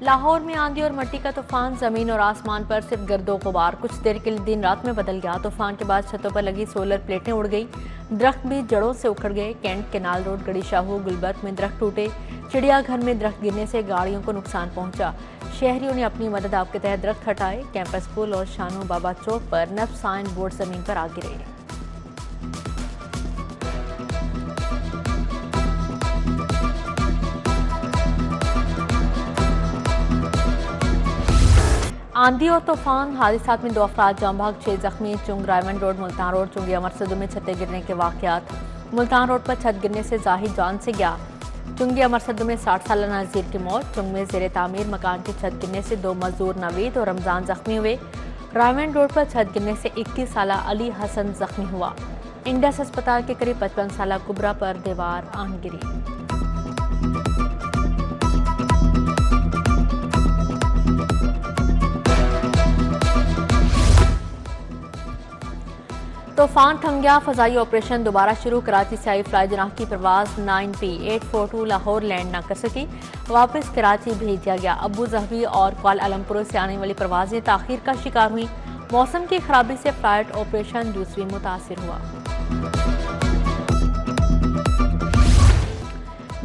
लाहौर में आंधी और मिट्टी का तूफान, जमीन और आसमान पर सिर्फ गर्दो गुबार। कुछ देर के लिए दिन रात में बदल गया। तूफान के बाद छतों पर लगी सोलर प्लेटें उड़ गई, दरख्त भी जड़ों से उखड़ गए। कैंट, केनाल रोड, गड़ी शाहू, गुलबर्ग में दरख्त टूटे। चिड़ियाघर में दरख्त गिरने से गाड़ियों को नुकसान पहुंचा। शहरियों ने अपनी मदद आप के तहत दरख्त हटाए। कैंपस पुल और शानू बाबा चौक पर नफ साइन बोर्ड जमीन पर आ गिरे। आंधी और तूफान, हादसात में 2 अफराद जाम बहक, 6 जख्मी। चुंग, रायमंड रोड, मुल्तान रोड, चुंगी अमरसदों में छतें गिरने के वाकयात। मुल्तान रोड पर छत गिरने से जाहिद जान से गया। चुंगी अमरसदों में 60 साल नाजीर की मौत। चुंग में जेर तामीर मकान की छत गिरने से 2 मजदूर नवीद और रमजान जख्मी हुए। रायमंड रोड पर छत गिरने से 21 साल अली हसन जख्मी हुआ। इंडस अस्पताल के करीब 55 साल कुबरा पर दीवार आन गिरी। तूफान थम गया, फजाई ऑपरेशन दोबारा शुरू। कराची से आई फ्लाई जनाह की परवाज 9P842 लाहौर लैंड न कर सकी, वापस कराची भेज दिया गया। अबू जहबी और कुआलालंपुर से आने वाली परवाजें ताखीर का शिकार हुई। मौसम की खराबी से फ्लाइट ऑपरेशन दूसरी मुतासिर हुआ।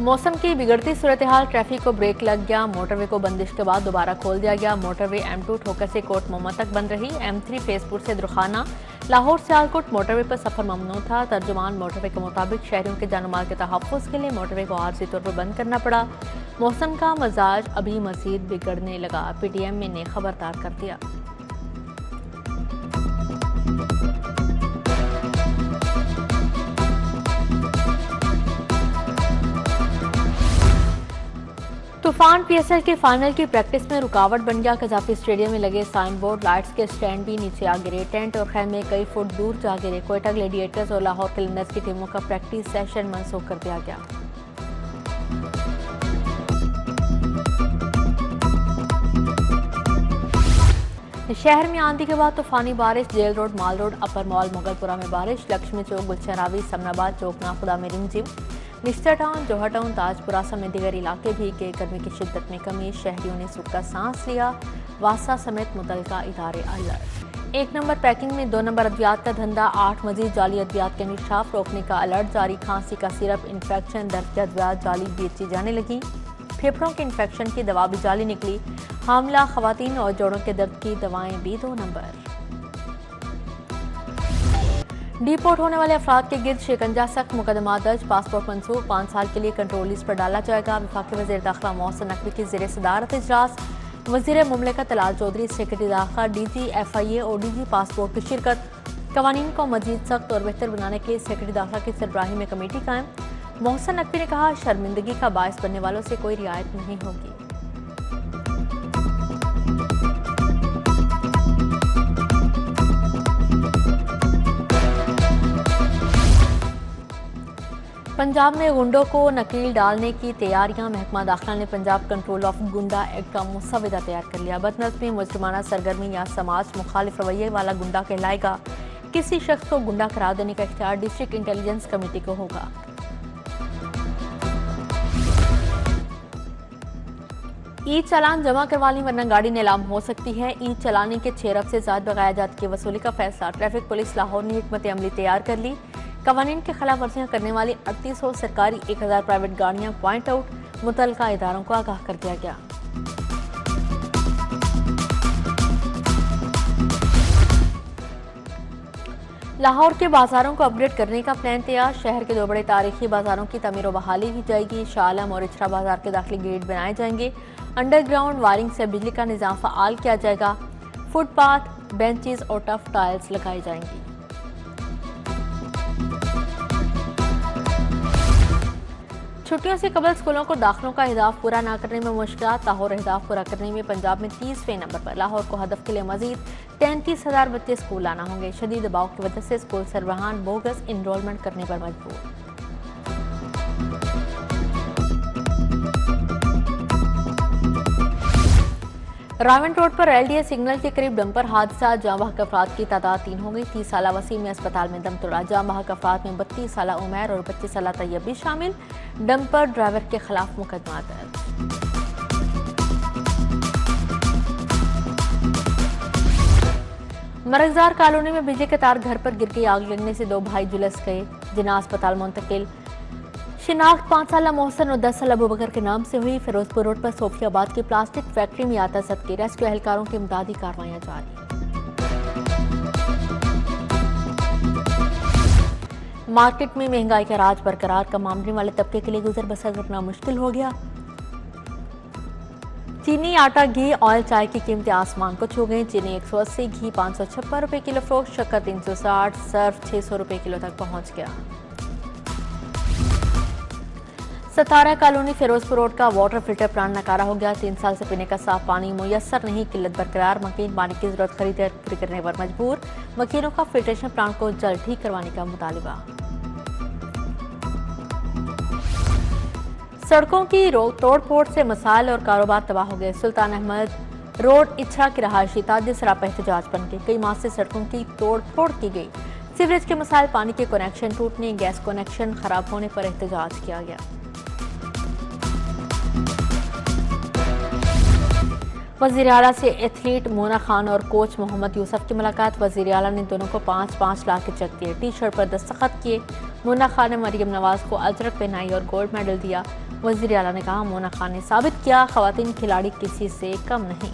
मौसम की बिगड़ती सूरत हाल, ट्रैफिक को ब्रेक लग गया। मोटरवे को बंदिश के बाद दोबारा खोल दिया गया। मोटरवे M2 ठोकर से कोट मोहम्मद तक बंद रही। M3 फेसपुर से दुरखाना, लाहौर से सियालकोट मोटरवे पर सफर ममनू था। तर्जुमान मोटरवे के मुताबिक शहरियों के जान माल के तहफ़्फ़ुज़ के लिए मोटरवे को आर्जी तौर पर बंद करना पड़ा। मौसम का मिजाज अभी मजीद बिगड़ने लगा, PTM ने खबरदार कर दिया। तूफान PSL के फाइनल की प्रैक्टिस में रुकावट बन गया। कजाफी स्टेडियम में लगे साइन बोर्ड, लाइट्स के स्टैंड भी नीचे आ गिरे। टेंट और खैमे कई फुट दूर जा गिरे। कोयटा ग्लैडिएटर्स और लाहौर कैलेंडर्स की टीमों का प्रैक्टिस सेशन मनसूख कर दिया गया। शहर में आंधी के बाद तूफानी बारिश। जेल रोड, माल रोड, अपर मॉल, मुगलपुरा में बारिश। लक्ष्मी चौक, गुलशन रावी, समनाबाद चौक, नाखुदा में रिमझिम। निश्तर टाउन, जौहर टाउन, ताजपुरा समेत दीगर इलाके भी के गर्मी की शिद्दत में कमी। शहरियों ने सूखा सांस लिया। वासा समेत मुतलका इदारे अलर्ट। 1 नंबर पैकिंग में 2 नंबर अद्वियात का धंधा। 8 मजीद जाली अद्वियात के इंकशाफ, रोकने का अलर्ट जारी। खांसी का सिरप, इन्फेक्शन, दर्द की अद्वियात जाली बेची जाने लगी। फेफड़ों के इन्फेक्शन की दवा भी जाली निकली। हामला खवातीन और जोड़ों के दर्द की दवाएं भी 2 नंबर। डिपोर्ट होने वाले अफराद के गिर्द शिकंजा, सख्त मुकदमा दर्ज। पासपोर्ट मंसूख, 5 साल के लिए कंट्रोल लिस्ट पर डाला जाएगा। वफाकी वज़ीर दाखिला मोहसिन नकवी की ज़ेर सदारत इजलास। वज़ीर मुमलिकत तलाल चौधरी, सेक्रेटरी दाखिला, DG FIA और DG पासपोर्ट की शिरकत। कवानीन को मजीद सख्त और बेहतर बनाने के लिए सेक्रेटरी दाखिला की सरबराही में कमेटी कायम। मोहसिन नकवी ने कहा, शर्मिंदगी का बायस बनने वालों से कोई रियायत नहीं होगी। पंजाब में गुंडों को नकील डालने की तैयारियां। महकमा दाखिला ने पंजाब कंट्रोल ऑफ गुंडा एक्ट का मुसवदा तैयार कर लिया। बदनज़मी, मुजरिमाना सरगर्मी या समाज मुखालिफ रवैये वाला गुंडा कहलाएगा। किसी शख्स को गुंडा करार देने का इख्तियार डिस्ट्रिक्ट इंटेलिजेंस कमेटी को होगा। ई चालान जमा करवा लें वरना गाड़ी नीलाम हो सकती है। ई चलाने के 6 अरब से ज़ायद बकाया जात की वसूली का फैसला। ट्रैफिक पुलिस लाहौर ने हिकमत अमली तैयार कर ली। कवानीन के खिलाफ वर्जियां करने वाली 3800 सरकारी 1000 प्राइवेट गाड़ियां पॉइंट आउट। मुतलका इदारों को आगाह कर दिया गया। लाहौर के बाजारों को अपग्रेड करने का प्लान तैयार। शहर के 2 बड़े तारीखी बाजारों की तमीर व बहाली की जाएगी। शाह आलम और इचरा बाजार के दाखिली गेट बनाए जाएंगे। अंडरग्राउंड वायरिंग से बिजली का निजाम फ़आल किया जाएगा। फुटपाथ, बेंचेस और टफ टाइल्स लगाई जाएंगी। छुट्टियों से कबल स्कूलों को दाखिलों का अहदाफ पूरा न करने में मुश्किलात। लाहौर अहदाफ पूरा करने में पंजाब में 30वें नंबर पर। लाहौर को हदफ के लिए मजीद 33,000 बच्चे स्कूल आना होंगे। शदीद दबाव की वजह से स्कूल सरबराहान बोगस इनरोलमेंट करने पर मजबूर। रावंड रोड पर LDA सिग्नल के करीब डंपर हादसा। जाँ बहक अफराद की तादाद 3 हो गई। 30 साल वसीम ने अस्पताल में दम तोड़ा। जाँ बहक अफराद में 32 साल उमैर और 25 साल तैयब भी शामिल। डंपर ड्राइवर के खिलाफ मुकदमा दर्ज। मरगजार कॉलोनी में बिजली के तार घर पर गिर गई, आग लगने से 2 भाई झुलस गए, जिन्हें अस्पताल मुंतकिल। शिनाख्त 5 साल मोहसन और 10 साल अबू बकर के नाम से हुई। फिरोजपुर रोड पर सोफियाबाद की प्लास्टिक फैक्ट्री में आतशत की रेस्क्यू एहलकारों की इमदादी कार्रवाइयां जारी। मार्केट में महंगाई का राज बरकरार, कम आमदनी वाले तबके के लिए गुजर बसर करना मुश्किल हो गया। चीनी, आटा, घी, ऑयल, चाय की कीमतें आसमान को छू गई। चीनी 180, घी 556 रुपए किलो फरोख्त, शक्कर 360, सर्फ 600 रुपए किलो तक पहुंच गया। सतारा कॉलोनी फिरोजपुर रोड का वाटर फिल्टर प्लांट नकारा हो गया। 3 साल से पीने का साफ पानी मुयसर नहीं, किल्लत बरकरार। मकीन पानी की जरूरत खरीदकर पूरी करने पर मजबूर। मकीनों का फिल्ट्रेशन प्लांट को जल्द ठीक करवाने का मुतालिबा। सड़कों की तोड़ फोड़ से मसाइल और कारोबार तबाह हो गए। सुल्तान अहमद रोड इच्छा की रहायशी ताजिया सरापा एहतजाज बन गई। कई माह से सड़कों की तोड़ फोड़ की गई। सीवरेज के मसाइल, पानी के कनेक्शन टूटने, गैस कनेक्शन खराब होने पर एहतजाज किया गया। वज़ीर आला से एथलीट मोना खान और कोच मोहम्मद यूसुफ की मुलाकात। वज़ीर आला ने दोनों को 5-5 लाख के चेक दिए। टी शर्ट पर दस्तखत किए। मोना खान ने मरियम नवाज को अजरक पहनाई और गोल्ड मेडल दिया। वज़ीर आला ने कहा, मोना खान ने साबित किया ख़वातीन खिलाड़ी किसी से कम नहीं।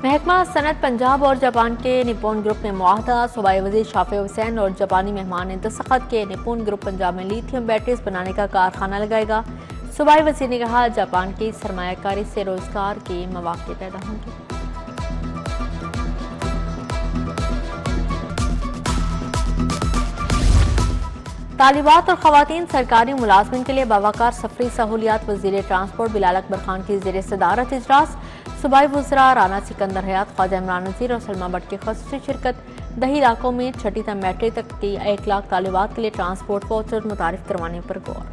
महकमा सनत पंजाब और जापान के निप्पॉन ग्रुप में मुआहदा। सूबाई वज़ीर शाफी हुसैन और जापानी मेहमान ने दस्तखत किए। निप्पॉन ग्रुप पंजाब में लिथियम बैटरीज बनाने का कारखाना लगाएगा। सूबाई वज़ीर ने कहा, जापान की सरमायाकारी से रोजगार के मौके पैदा होंगे। तालिबात और ख़वातीन सरकारी मुलाजमिन के लिए बावकार सफरी सहूलियात। वज़ीर ट्रांसपोर्ट बिलाल अकबर खान की ज़ेर सदारत इजलास। सूबाई वज़रा राना सिकंदर हयात, ख्वाजा इमरान नज़ीर और सलमा भट्ट की ख़ुसूसी शिरकत। दही इलाकों में छठी तक मैट्रिक तक की 1 लाख तालिबात के लिए ट्रांसपोर्ट वाउचर मुतारिफ करवाने पर गौर।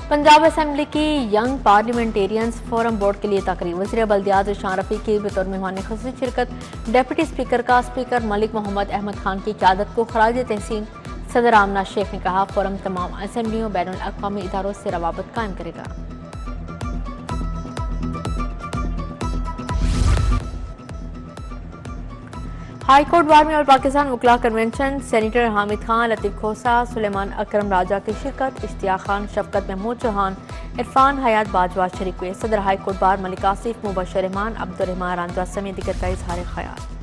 पंजाब असेंबली की यंग पार्लियामेंटेरियंस फोरम बोर्ड के लिए तकरीब। वज़ीर बल्दियात ज़शान रफ़ी की बतौर मेहमान ख़ुसूसी शिरकत। डिप्टी स्पीकर का स्पीकर मलिक मोहम्मद अहमद खान की क़यादत को खराज तहसीन। सदर आमना शेख ने कहा, फोरम तमाम असेंबलियों बैनुल अक़वामी इदारों से रवाबत कायम करेगा। हाई कोर्ट बार में और पाकिस्तान वकला कन्वेंशन। सेनेटर हामिद खान, लतीफ़ खोसा, सुलेमान अकरम राजा की शिरकत। इश्तियाक खान, शफकत महमूद चौहान, इरफान हयात बाजवा शरीक हुए। सदर high court bar Malik Asif, Mubashar Rahman, Abdurrahman Ranjha समेत दीगर का इजहार ख्याल।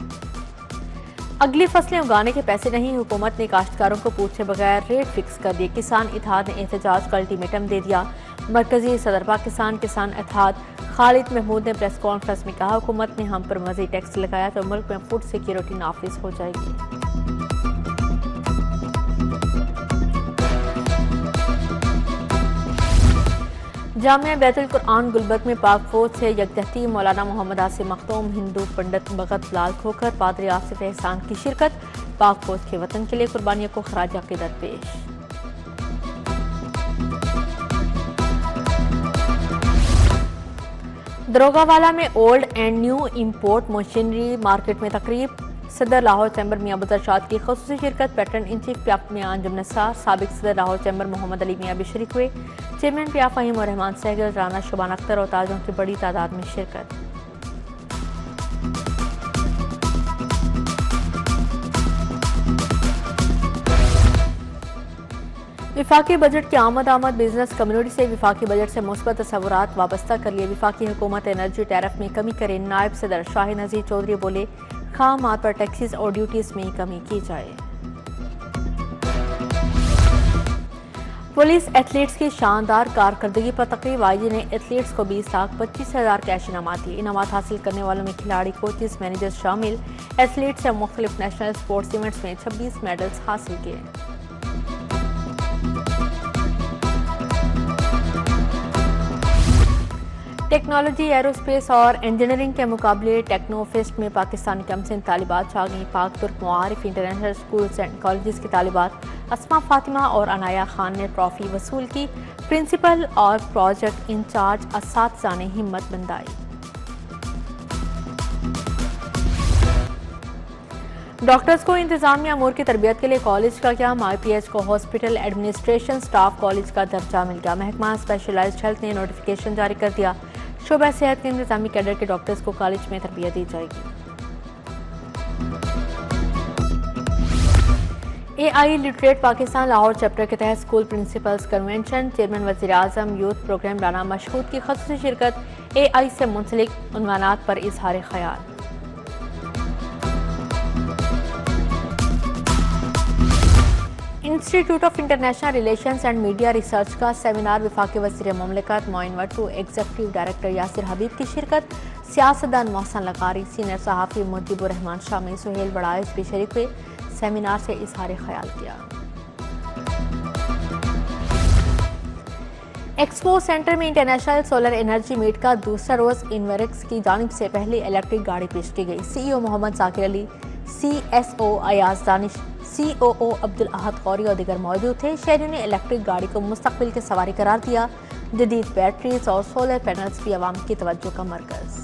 अगली फसलें उगाने के पैसे नहीं, हुकूमत ने काश्तकारों को पूछे बगैर रेट फिक्स कर दिए। किसान इत्तेहाद ने एहतजाज का अल्टीमेटम दे दिया। मरकजी सदर पाकिस्तान किसान इत्तेहाद खालिद महमूद ने प्रेस कॉन्फ्रेंस में कहा, हुकूमत ने हम पर मज़ीद टैक्स लगाया तो मुल्क में फूड सिक्योरिटी नाफिज हो जाएगी। जामिया बैतुल कुरआन गुलबर्ग में पाक फौज से यकजहती। मौलाना मोहम्मद आसिम मखदूम, हिंदू पंडित भगत लाल खोखर, पादरी आसिफ एहसान की शिरकत। पाक फौज के वतन के लिए कुर्बानियों को खराज अकीदत पेश। दरोगावाला में old and new import machinery market में तकरीब। सदर लाहौर चैम्बर मियां अब्दुल रशाद की ख़ुसूसी शिरकत। पैटर्न इन चीफ पियाफ मियां अंजुम नसार, साबिक सदर लाहौर चैम्बर मोहम्मद अली मियां भी शरीक हुए। चेयरमैन पियाफ फ़हीम और रहमान सहगल, राना शुबान अख्तर और ताजों की बड़ी तादाद में शिरकत। विफाकी बजट की आमद बिजनेस कम्युनिटी से विफाकी बजट से मुस्बत तसव्वुरात वाबस्ता कर लिए। विफाकी हुकूमत एनर्जी टैरिफ में कमी करे। नायब सदर शाहिद नज़ीर चौधरी बोले, खाम माल पर टैक्सेस और ड्यूटीज में कमी की जाए। पुलिस एथलीट्स की शानदार कारकर्दगी पर तकरीब। आईजी ने एथलीट्स को 20,25,000 कैश इनामात दिए। इनामात हासिल करने वालों में खिलाड़ी, कोचेस, मैनेजर्स शामिल। एथलीट्स ने मुख्तलिफ नेशनल स्पोर्ट्स इवेंट्स में 26 मेडल्स हासिल किए। टेक्नोलॉजी, एरोस्पेस और इंजीनियरिंग के मुकाबले टेक्नोफेस्ट में पाकिस्तानी कमसिन तालिबात छा गईं। पाक तुर्क Muarif international schools and colleges की तालिबात अस्मा फातिमा और अनाया खान ने ट्रॉफी वसूल की। प्रिंसिपल और प्रोजेक्ट इंचार्ज असातिज़ा ने हिम्मत बंधाई। डॉक्टर्स को इंतजामिया अमूर की तरबियत के लिए कॉलेज का क्याम। IPH को हॉस्पिटल एडमिनिस्ट्रेशन स्टाफ कॉलेज का दर्जा मिल गया। महकमा स्पेशलाइज्ड हेल्थ ने नोटिफिकेशन जारी कर दिया। शोबा सेहत के इंतजामी कैडर के डॉक्टर्स को कॉलेज में तरबियत दी जाएगी। AI literate Pakistan Lahore chapter के तहत स्कूल प्रिंसिपल्स कन्वेंशन चेयरमैन वज़ीर आज़म यूथ प्रोग्राम राना मशहूद की ख़ुसूसी शिरकत। AI से मुंसलिक उन्वानात पर इजहार ख्याल। Institute of international relations and media research का सेमिनार वफाकी वज़ीर मुमलिकत मोइन वट्टू, एग्जीक्यूटिव डायरेक्टर यासिर हबीब की शिरकत। सियासतदान मोहसन लकारी, सीनियर सहाफ़ी मुजीबुर रहमान शामी, सुहेल बड़ाइश भी शरीक हुए। सेमिनार से इजहार ख्याल किया। एक्सपो सेंटर में इंटरनेशनल सोलर एनर्जी मीट का दूसरा रोज इनवेरिक्स की जानिब से पहली इलेक्ट्रिक गाड़ी पेश की गई। CEO Mohammad Zakir Ali, CSO Ayaz Danish, COO Abdul अहद कौरी और दीगर मौजूद थे। शहरियों ने इलेक्ट्रिक गाड़ी को मुस्तकबिल की सवारी करार दिया। जदीद बैटरीज और सोलर पैनल्स भी आवाम की तवज्जो का मरकज।